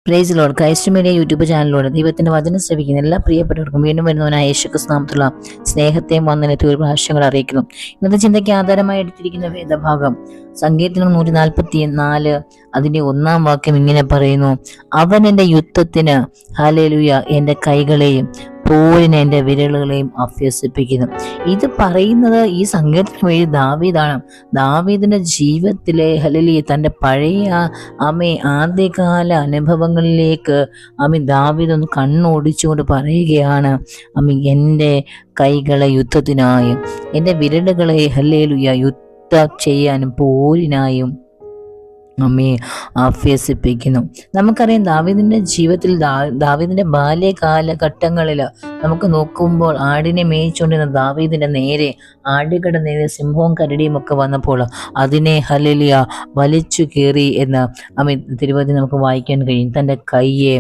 Price Lord. Christ Media YouTube ചാനലിലൂടെ ദൈവത്തിന്റെ വചനം ശ്രവിക്കുന്ന എല്ലാ പ്രിയപ്പെട്ടവർക്കും വീണ്ടും വരുന്നവനായ യേശുക്രിസ്തു നാമത്തിലുള്ള സ്നേഹത്തെയും വന്ദനത്തെയും ഒരു പ്രാവശ്യങ്ങൾ അറിയിക്കുന്നു. ഇന്നത്തെ ചിന്തയ്ക്ക് ആധാരമായി എടുത്തിരിക്കുന്ന വേദഭാഗം സങ്കീർത്തനം 144 അതിന്റെ 1-ാം വാക്യം ഇങ്ങനെ പറയുന്നു: അവൻ എൻ്റെ യുദ്ധത്തിന് ഹല്ലേലൂയ എൻ്റെ കൈകളെയും പോരിന് എൻ്റെ വിരലുകളെയും അഭ്യസിപ്പിക്കുന്നു. ഇത് പറയുന്നത് ഈ സങ്കീർത്തനം എഴുതി ദാവീദാണ്. ദാവീദിന്റെ ജീവിതത്തിലെ ഹല്ലേലൂയ തൻ്റെ പഴയ ആദ്യകാല അനുഭവങ്ങളിലേക്ക് ദാവീദ് ഒന്ന് കണ്ണോടിച്ചുകൊണ്ട് പറയുകയാണ്, എൻ്റെ കൈകളെ യുദ്ധത്തിനായും എൻ്റെ വിരലുകളെ ഹല്ലേലൂയ യുദ്ധം ചെയ്യാനും പോരിനായും അഭ്യസിപ്പിക്കുന്നു. നമുക്കറിയാം ദാവീദിന്റെ ജീവിതത്തിൽ ദാവീദിന്റെ ബാല്യകാലഘട്ടങ്ങളിൽ നമുക്ക് നോക്കുമ്പോൾ ആടിനെ മേയിച്ചുകൊണ്ടിരുന്ന ദാവീദിന്റെ നേരെ ആടുകളുടെ നേരെ സിംഹവും കരടിയും ഒക്കെ വന്നപ്പോൾ അതിനെ ഹല്ലേലൂയ വലിച്ചു കീറി എന്ന് തിരുവചനം നമുക്ക് വായിക്കാൻ കഴിയും. തൻ്റെ കൈയെ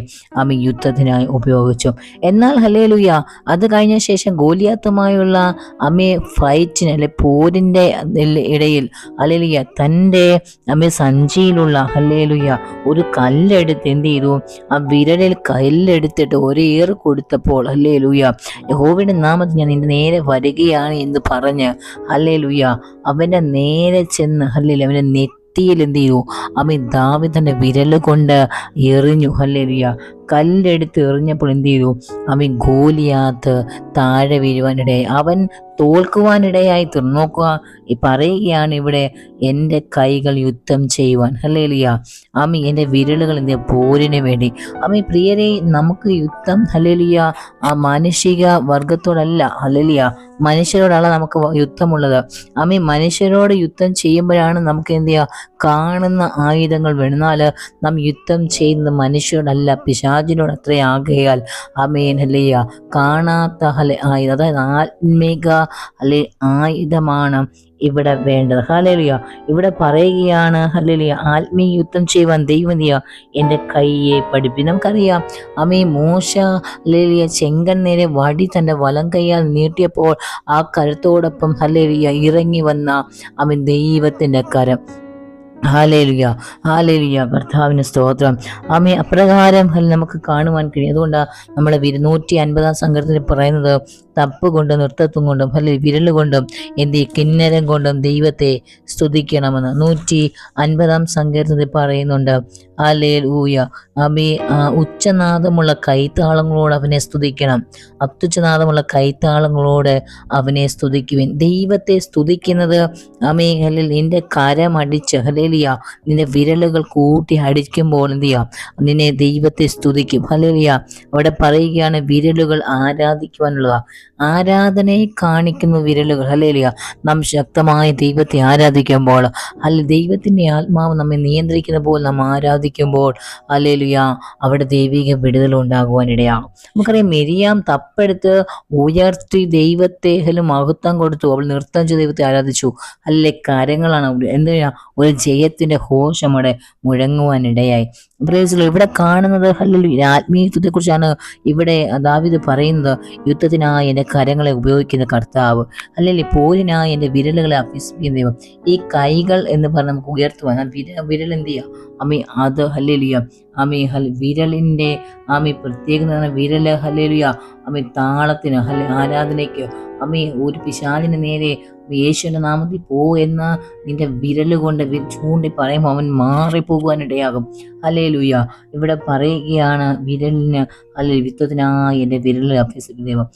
യുദ്ധത്തിനായി ഉപയോഗിച്ചു. എന്നാൽ ഹല്ലേലൂയ അത് കഴിഞ്ഞ ശേഷം ഗോലിയാത്തുമായുള്ള ഫൈറ്റിന് അല്ലെ പോരിന്റെ ഇടയിൽ ഹല്ലേലൂയ തൻ്റെ സഞ്ചിയിലുള്ള ഹല്ലേലൂയ ഒരു കല്ലെടുത്ത് എന്ത് ചെയ്തു? ആ വിരലിൽ കല്ലെടുത്തിട്ട് ഒരേറ് കൊടുത്തപ്പോൾ ഹല്ലേലൂയ യഹോവയുടെ നാമത്തിൽ ഞാൻ നിന്റെ നേരെ വരികയാണ് എന്ന് പറഞ്ഞ് ഹല്ലേലൂയ അവന്റെ നേരെ ചെന്ന് ഹല്ലേലൂയ അവന്റെ നെറ്റിയിൽ എന്ത് ചെയ്തു? ദാവീദിന്റെ വിരല് കൊണ്ട് എറിഞ്ഞു. ഹല്ലേലൂയ കല്ലെടുത്ത് എറിഞ്ഞപ്പോൾ എന്ത് ചെയ്തു? ഗോലിയാത്ത് താഴെ വീഴുവാനിടയായി, അവൻ തോൽക്കുവാനിടയായി തീർന്നു. നോക്കുക, പറയുകയാണ് ഇവിടെ എൻ്റെ കൈകൾ യുദ്ധം ചെയ്യുവാൻ. ഹല്ലേലൂയ എൻ്റെ വിരലുകൾ എന്ത് പോരിന് വേണ്ടി. പ്രിയരെ, നമുക്ക് യുദ്ധം ഹല്ലേലൂയ മാനുഷിക വർഗത്തോടല്ല, ഹല്ലേലൂയ മനുഷ്യരോടാണ് നമുക്ക് യുദ്ധമുള്ളത്. മനുഷ്യരോട് യുദ്ധം ചെയ്യുമ്പോഴാണ് നമുക്ക് എന്ത് ചെയ്യുക? കാണുന്ന ആയുധങ്ങൾ വേണം. നാം യുദ്ധം ചെയ്യുന്ന മനുഷ്യരോടല്ല, പിശാചിനോട് അത്രയാകയാൽ ഹല്ലേലൂയ കാണാത്ത ആയുധം, അതായത് ആത്മീക ആയുധമാണ് ഇവിടെ വേണ്ടത്. ഹല്ലേലൂയ ഇവിടെ പറയുകയാണ് ഹല്ലേലൂയ ആത്മീയ യുദ്ധം ചെയ്യുവാൻ ദൈവം എൻ്റെ കൈയെ പഠിപ്പിക്കും. നമുക്കറിയാം മോശ ഹല്ലേലൂയ ചെങ്കൻ നേരെ വടി തൻ്റെ വലം കൈയാൽ നീട്ടിയപ്പോൾ ആ കരുത്തോടൊപ്പം ഹല്ലേലൂയ ഇറങ്ങി വന്ന ദൈവത്തിൻ്റെ കരം. ഹല്ലേലൂയ ഹല്ലേലൂയ കർത്താവിന് സ്തോത്രം. അപ്രകാരം നമുക്ക് കാണുവാൻ കഴിയും. അതുകൊണ്ടാണ് നമ്മളെ 150-ാം സങ്കീർത്തനത്തിൽ പറയുന്നത് തപ്പ് കൊണ്ടും നൃത്തത്വം കൊണ്ടും വിരൽ കൊണ്ടും കിന്നരം കൊണ്ടും ദൈവത്തെ സ്തുതിക്കണമെന്ന്. 150-ാം സങ്കീർത്തനത്തിൽ പറയുന്നുണ്ട് ഹല്ലേലൂയ ഉച്ചനാദമുള്ള കൈത്താളങ്ങളോട് അവനെ സ്തുതിക്കണം, അത്യുച്ചനാദമുള്ള കൈത്താളങ്ങളോട് അവനെ സ്തുതിക്കുവിൻ. ദൈവത്തെ സ്തുതിക്കുന്നത് നിന്റെ കരമടിച്ച് ഹല്ലേലൂയ നിന്റെ വിരലുകൾ കൂട്ടി അടിക്കുമ്പോൾ എന്ത് ചെയ്യാം? നിന്നെ ദൈവത്തെ സ്തുതിക്കും. ഹല്ലേലൂയ അവിടെ പറയുകയാണ് വിരലുകൾ ആരാധിക്കുവാനുള്ളതാ. ആരാധനയെ കാണിക്കുന്ന വിരലുകൾ. ഹല്ലേലൂയ നാം ശക്തമായ ദൈവത്തെ ആരാധിക്കുമ്പോൾ ദൈവത്തിന്റെ ആത്മാവ് നമ്മെ നിയന്ത്രിക്കുന്ന പോലെ നാം ആരാധിക്കുമ്പോൾ ഹല്ലേലൂയ അവിടെ ദൈവിക വിടുതൽ ഉണ്ടാകുവാനിടയാകും. നമുക്കറിയാം മിരിയാം തപ്പെടുത്ത് ഉയർത്തി ദൈവത്തെ മഹത്വം കൊടുത്തു. അവൾ നൃത്തം ചെയ്ത് ദൈവത്തെ ആരാധിച്ചു. കരങ്ങളാണ് എന്തിനാ? ഒരു ജയത്തിന്റെ ഘോഷം അവിടെ മുഴങ്ങുവാനിടയായി. ഇവിടെ കാണുന്നത് ഹല്ലേലൂയ ആത്മീയ യുദ്ധത്തെ കുറിച്ചാണ് ഇവിടെ ദാവീദ് പറയുന്നത്. യുദ്ധത്തിനായി എൻ്റെ കരങ്ങളെ ഉപയോഗിക്കുന്ന കർത്താവ്, അല്ലെങ്കിൽ പോരിനായി എൻ്റെ വിരലുകളെ അഭ്യസിപ്പിക്കുന്ന ദൈവം. ഈ കൈകൾ എന്ന് പറഞ്ഞ് നമുക്ക് ഉയർത്തുവാൻ വിരൽ എന്ത് ചെയ്യുക? അത് ഹല്ലേലൂയ വിരലിൻ്റെ പ്രത്യേകത വിരല് ഹല്ലേലൂയ താളത്തിന് ആരാധനയ്ക്ക് ഒരു പിശാചിന് നേരെ യേശുവിന്റെ നാമത്തിൽ പോ എന്ന് നിന്റെ വിരല് കൊണ്ട് ചൂണ്ടി പറയുമ്പോൾ അവൻ മാറിപ്പോകുവാനിടയാകും. ഹല്ലേലൂയ ഇവിടെ പറയുകയാണ് വിരലിന് യുദ്ധത്തിനായി എൻ്റെ വിരലിൽ അഭ്യസിക്കുന്ന ദൈവം.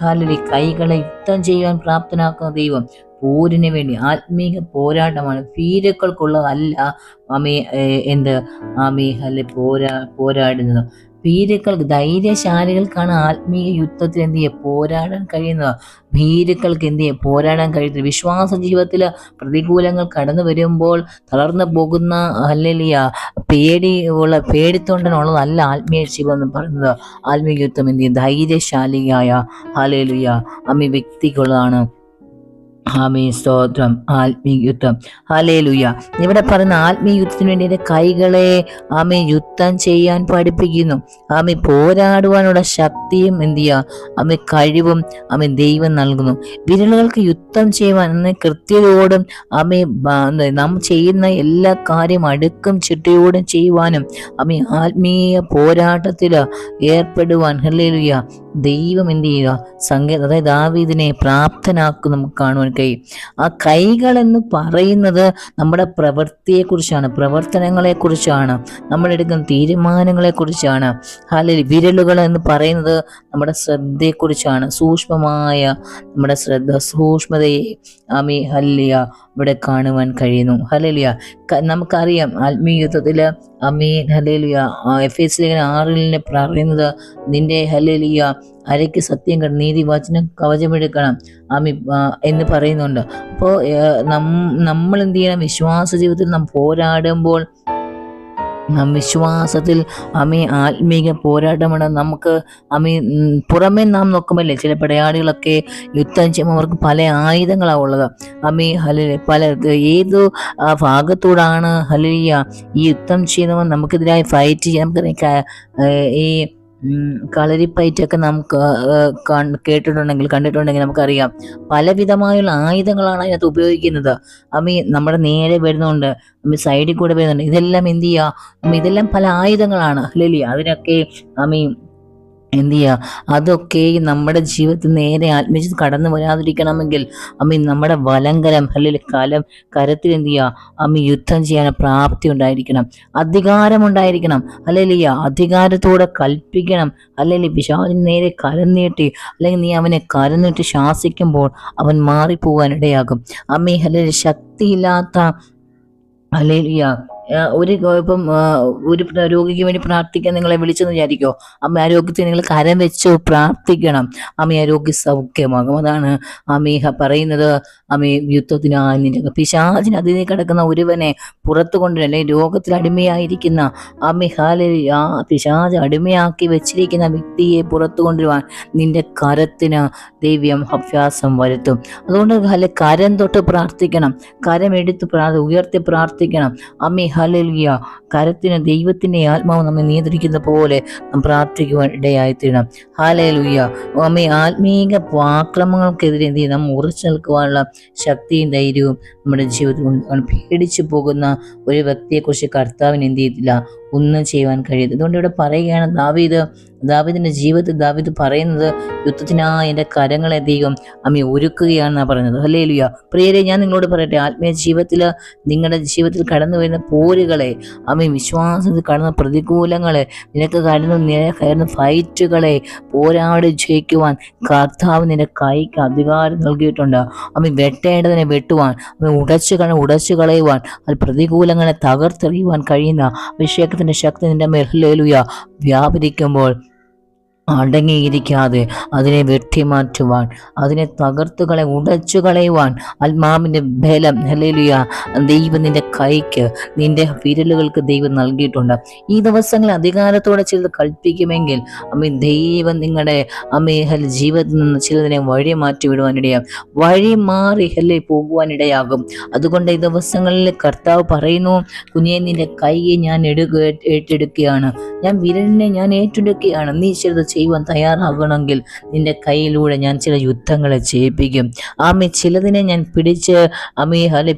ഹല്ലേലൂയ കൈകളെ യുദ്ധം ചെയ്യാൻ പ്രാപ്തനാക്കുന്ന ദൈവം. പോരിന് വേണ്ടി ആത്മീക പോരാട്ടമാണ്, വീരക്കൾക്കുള്ളതല്ല പോരാടുന്നത്. ഭീരുക്കൾക്ക് ധൈര്യശാലികൾക്കാണ് ആത്മീയ യുദ്ധത്തിൽ എന്ത് ചെയ്യുക? പോരാടാൻ കഴിയുന്നത്. ഭീരുക്കൾക്ക് എന്ത് ചെയ്യുക? പോരാടാൻ കഴിയുന്നത്. വിശ്വാസ ജീവിതത്തിൽ പ്രതികൂലങ്ങൾ കടന്നു വരുമ്പോൾ തളർന്നു പോകുന്ന ഹല്ലേലൂയ പേടിത്തൊണ്ടനുള്ളതല്ല ആത്മീയ ജീവിതം എന്ന് പറയുന്നത്. ആത്മീയ യുദ്ധം എന്ത് ചെയ്യും? ധൈര്യശാലിയായ ഹല്ലേലൂയ വ്യക്തിക്കുള്ളതാണ്. ആമീൻ. സ്തോത്രം. ആത്മീയ യുദ്ധം. ഹല്ലേലൂയ. ഇവിടെ പറയുന്ന ആത്മീയ യുദ്ധത്തിന് വേണ്ടി എന്റെ കൈകളെ യുദ്ധം ചെയ്യാൻ പഠിപ്പിക്കുന്നു. പോരാടുവാനുള്ള ശക്തിയും എന്ത് ചെയ്യുക കഴിവും ദൈവം നൽകുന്നു. വിരലുകൾക്ക് യുദ്ധം ചെയ്യുവാൻ കൃത്യതയോടും നാം ചെയ്യുന്ന എല്ലാ കാര്യം അടുക്കും ചിട്ടയോടും ചെയ്യുവാനും ആത്മീയ പോരാട്ടത്തിൽ ഏർപ്പെടുവാൻ ഹല്ലേലൂയ ദൈവം എന്ത് ചെയ്യുക അതായത് ദാവീദിനെ പ്രാപ്തനാക്കും നമുക്ക് കാണുവാൻ കഴിയും. ആ കൈകൾ എന്ന് പറയുന്നത് നമ്മുടെ പ്രവൃത്തിയെക്കുറിച്ചാണ്, പ്രവർത്തനങ്ങളെക്കുറിച്ചാണ്, നമ്മളെടുക്കുന്ന തീരുമാനങ്ങളെക്കുറിച്ചാണ്. അല്ലെങ്കിൽ വിരലുകൾ എന്ന് പറയുന്നത് നമ്മുടെ ശ്രദ്ധയെക്കുറിച്ചാണ്, സൂക്ഷ്മമായ നമ്മുടെ ശ്രദ്ധ, സൂക്ഷ്മതയെ ഹല്ലേലൂയ ഇവിടെ കാണുവാൻ കഴിയുന്നു. ഹല്ലേലൂയ. നമുക്കറിയാം ആത്മീയ യുദ്ധത്തില് ഹല്ലേലൂയ എഫേസ്യ ലേഖനം 6 പറയുന്നത് നിന്റെ ഹല്ലേലൂയ അരയ്ക്ക് സത്യം കണ്ട് നീതി വചനം കവചമെടുക്കണം എന്ന് പറയുന്നുണ്ട്. അപ്പോൾ നമ്മൾ എന്ത് ചെയ്യണം? വിശ്വാസ ജീവിതത്തിൽ നാം പോരാടുമ്പോൾ നാം വിശ്വാസത്തിൽ ആത്മീക പോരാട്ടമാണ്. നമുക്ക് പുറമേ നാം നോക്കുമല്ലേ ചില പടയാളികളൊക്കെ യുദ്ധം ചെയ്യുമ്പോൾ അവർക്ക് പല ആയുധങ്ങളാണ് ഉള്ളത്. പല ഏതു ഭാഗത്തോടാണ് ഈ യുദ്ധം ചെയ്യുന്നവർ നമുക്കെതിരായി ഫൈറ്റ് ചെയ്യാൻ നമുക്കറിയാം. ഈ കളരിപ്പയറ്റൊക്കെ നമുക്ക് കണ്ടിട്ടുണ്ടെങ്കിൽ നമുക്കറിയാം പലവിധമായുള്ള ആയുധങ്ങളാണ് അതിനകത്ത് ഉപയോഗിക്കുന്നത്. നമ്മുടെ നേരെ വരുന്നുണ്ട്, സൈഡിൽ കൂടെ വരുന്നുണ്ട്. ഇതെല്ലാം എന്ത് ചെയ്യുക? ഇതെല്ലാം പല ആയുധങ്ങളാണ്. അല്ലേ? അതിനൊക്കെ എന്ത് ചെയ്യുക? അതൊക്കെ നമ്മുടെ ജീവിതത്തിൽ നേരെ ആത്മീയത്തിൽ കടന്നു വരാതിരിക്കണമെങ്കിൽ നമ്മുടെ വലങ്കരം അല്ലെങ്കിൽ കരത്തിൽ എന്ത് ചെയ്യുക? യുദ്ധം ചെയ്യാൻ പ്രാപ്തി ഉണ്ടായിരിക്കണം, അധികാരമുണ്ടായിരിക്കണം. അല്ലെങ്കിൽ അധികാരത്തോടെ കൽപ്പിക്കണം. അല്ലെങ്കിൽ പിശാചിന് നേരെ കരം നീട്ടി അല്ലെങ്കിൽ നീ അവനെ കരം നീട്ടി ശാസിക്കുമ്പോൾ അവൻ മാറിപ്പോകാൻ ഇടയാകും. അല്ലെങ്കിൽ ശക്തിയില്ലാത്ത ഇപ്പം ഒരു രോഗിക്ക് വേണ്ടി പ്രാർത്ഥിക്കാൻ നിങ്ങളെ വിളിച്ചെന്ന് വിചാരിക്കോ? ആ രോഗത്തിന് നിങ്ങൾ കരം വെച്ച് പ്രാർത്ഥിക്കണം. ആ രോഗി സൗഖ്യമാകും. അതാണ് പറയുന്നത്. യുദ്ധത്തിനായി നിന്റെ പിശാചിന് അതിനെ കിടക്കുന്ന ഒരുവനെ പുറത്തു കൊണ്ടുവരും. അല്ലെങ്കിൽ രോഗത്തിൽ അടിമയായിരിക്കുന്ന പിശാച് അടിമയാക്കി വെച്ചിരിക്കുന്ന വ്യക്തിയെ പുറത്തു കൊണ്ടുവരുവാൻ നിന്റെ കരത്തിന് ദൈവം അഭ്യാസം വരുത്തും. അതുകൊണ്ട് കരം തൊട്ട് പ്രാർത്ഥിക്കണം, കരമെടുത്ത് ഉയർത്തി പ്രാർത്ഥിക്കണം. ഹല്ലേലൂയ. കരത്തിന് ദൈവത്തിന്റെ ആത്മാവ് നമ്മെ നിയന്ത്രിക്കുന്ന പോലെ നാം പ്രാർത്ഥിക്കുവാൻ ഇടയായിത്തീരണം. ഹല്ലേലൂയ. ആത്മീക ആക്രമണങ്ങൾക്കെതിരെ എന്ത് ചെയ്യും? നാം ഉറച്ചു നിൽക്കുവാനുള്ള ശക്തിയും ധൈര്യവും നമ്മുടെ ജീവിതത്തിൽ ഉണ്ട്. പേടിച്ചു പോകുന്ന ഒരു വ്യക്തിയെക്കുറിച്ച് കർത്താവിന് എന്ത് ചെയ്തില്ല? ഒന്നും ചെയ്യുവാൻ കഴിയുന്നത്. അതുകൊണ്ട് ഇവിടെ പറയുകയാണ് ദാവീദിന്റെ ജീവിതത്തിൽ ദാവീദ് പറയുന്നത് യുദ്ധത്തിനായി എൻ്റെ കരങ്ങളെ ദൈവം ഒരുക്കുകയാണെന്നാണ് പറയുന്നത്. ഹല്ലേലൂയ. പ്രിയരെ, ഞാൻ നിങ്ങളോട് പറയട്ടെ, ആത്മീയ ജീവിതത്തിൽ നിങ്ങളുടെ ജീവിതത്തിൽ കടന്നു വരുന്ന പോരുകളെ വിശ്വാസത്തിൽ കടന്ന പ്രതികൂലങ്ങളെ നിനക്ക് കയറുന്ന ഫൈറ്റുകളെ പോരാടി ജയിക്കുവാൻ കർത്താവ് നിന്റെ കൈക്ക് അധികാരം നൽകിയിട്ടുണ്ട്. വെട്ടേണ്ടതിനെ വെട്ടുവാൻ, ഉടച്ചു കളയുവാൻ, അത് പ്രതികൂലങ്ങളെ തകർത്തെറിയുവാൻ കഴിയുന്ന അഭിഷേകത്തിന്റെ ശക്തി നിന്റെ മേൽ ഹല്ലേലൂയ വ്യാപരിക്കുമ്പോൾ അടങ്ങിയിരിക്കാതെ അതിനെ വെട്ടിമാറ്റുവാൻ, അതിനെ തകർത്തുകളെ ഉടച്ചു കളയുവാൻ ആത്മാവിന്റെ ബലം ഹല്ലേലൂയ ദൈവം നിന്റെ കൈക്ക്, നിന്റെ വിരലുകൾക്ക് ദൈവം നൽകിയിട്ടുണ്ട്. ഈ ദിവസങ്ങളിൽ അധികാരത്തോടെ ചിലത് കൽപ്പിക്കുമെങ്കിൽ ദൈവം നിങ്ങളുടെ ജീവിതത്തിൽ നിന്ന് ചിലതിനെ വഴി മാറ്റി വിടുവാനിടയാകും, വഴി മാറി പോകുവാനിടയാകും. അതുകൊണ്ട് ഈ ദിവസങ്ങളിൽ കർത്താവ് പറയുന്നു, കുഞ്ഞെ നിന്റെ കൈയെ ഞാൻ ഏറ്റെടുക്കുകയാണ്, ഞാൻ വിരലിനെ ഞാൻ ഏറ്റെടുക്കുകയാണ്. നീ ചിലത് ചെയ്യുവാൻ തയ്യാറാകണമെങ്കിൽ നിന്റെ കയ്യിലൂടെ ഞാൻ ചില യുദ്ധങ്ങളെ ചെയ്യിപ്പിക്കും. ചിലതിനെ ഞാൻ പിടിച്ച്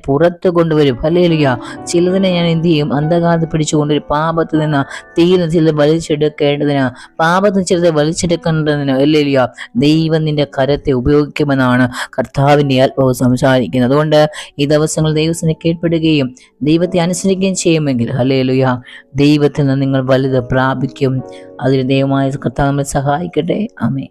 പുറത്ത് കൊണ്ടുവരും. ഹല്ലേലൂയ. ചിലതിനെ ഞാൻ എന്ത് ചെയ്യും? അന്ധകാരത്ത് പിടിച്ചു കൊണ്ടുവരും. പാപത്തിൽ നിന്ന്, തീയിൽ നിന്ന് ചിലത് വലിച്ചെടുക്കേണ്ടതിന്, പാപത്തിൽ ചിലത് വലിച്ചെടുക്കേണ്ടതിന് ഹല്ലേലൂയ ദൈവം നിന്റെ കരത്തെ ഉപയോഗിക്കുമെന്നാണ് കർത്താവിന്റെ ആത്മാവ് സംസാരിക്കുന്നത്. അതുകൊണ്ട് ഈ ദിവസങ്ങൾ ദൈവത്തിന് കീഴ്പ്പെടുകയും ദൈവത്തെ അനുസരിക്കുകയും ചെയ്യുമെങ്കിൽ ഹല്ലേലൂയ ദൈവത്തിൽ നിന്ന് നിങ്ങൾ വലുത് പ്രാപിക്കും. അതിന് ദൈവമായ കർത്താവ് നമ്മളെ സഹായിക്കട്ടെ. ആമേൻ.